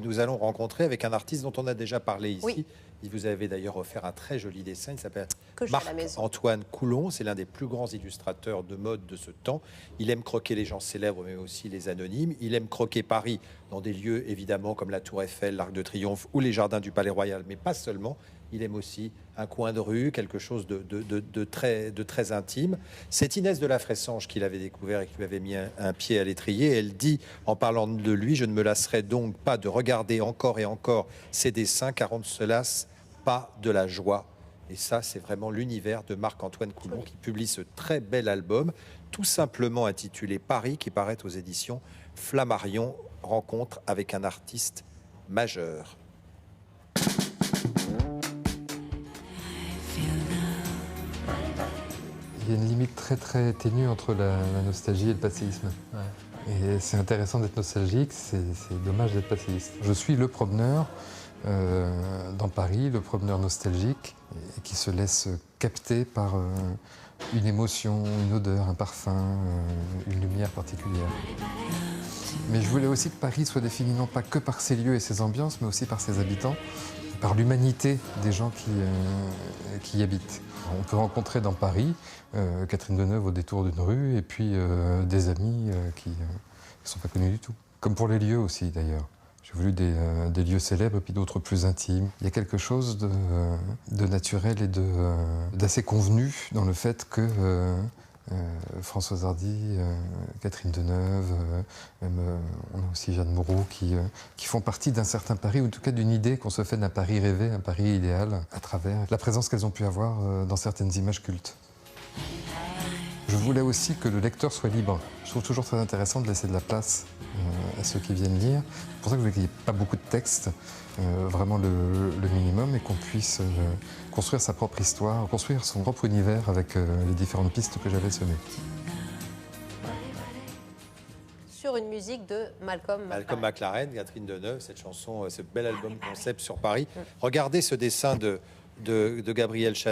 Nous allons rencontrer avec un artiste dont on a déjà parlé ici. Oui. Il vous avait d'ailleurs offert un très joli dessin. Il s'appelle Que j'ai à la maison. Marc-Antoine Coulon. C'est l'un des plus grands illustrateurs de mode de ce temps. Il aime croquer les gens célèbres, mais aussi les anonymes. Il aime croquer Paris dans des lieux, évidemment, comme la Tour Eiffel, l'Arc de Triomphe ou les jardins du Palais Royal, mais pas seulement. Il aime aussi un coin de rue, quelque chose de très intime. C'est Inès de la Fressange qui l'avait découvert et qui lui avait mis un pied à l'étrier. Elle dit, en parlant de lui, « Je ne me lasserai donc pas de regarder encore et encore ces dessins, car on ne se lasse pas de la joie. » Et ça, c'est vraiment l'univers de Marc-Antoine Coulon qui publie ce très bel album, tout simplement intitulé Paris, qui paraît aux éditions Flammarion, rencontre avec un artiste majeur. Il y a une limite très ténue entre la nostalgie et le passéisme. Ouais. Et c'est intéressant d'être nostalgique, c'est dommage d'être passéiste. Je suis le promeneur dans Paris, le promeneur nostalgique, et qui se laisse capter par une émotion, une odeur, un parfum, une lumière particulière. Mais je voulais aussi que Paris soit défini non pas que par ses lieux et ses ambiances, mais aussi par ses habitants, par l'humanité des gens qui y habitent. On peut rencontrer dans Paris Catherine Deneuve au détour d'une rue et puis des amis qui ne sont pas connus du tout. Comme pour les lieux aussi d'ailleurs. J'ai voulu des lieux célèbres et puis d'autres plus intimes. Il y a quelque chose de naturel et d'assez convenu dans le fait que Françoise Hardy, Catherine Deneuve, même, on a aussi Jeanne Moreau qui font partie d'un certain Paris, ou en tout cas d'une idée qu'on se fait d'un Paris rêvé, un Paris idéal, à travers la présence qu'elles ont pu avoir dans certaines images cultes. Je voulais aussi que le lecteur soit libre. Je trouve toujours très intéressant de laisser de la place à ceux qui viennent lire. C'est pour ça que je voulais qu'il n'y ait pas beaucoup de texte, vraiment le minimum, et qu'on puisse construire sa propre histoire, construire son propre univers avec les différentes pistes que j'avais semées. Sur une musique de Malcolm McLaren, Catherine Deneuve, cette chanson, ce bel album concept sur Paris. Regardez ce dessin de Gabriel Chanel.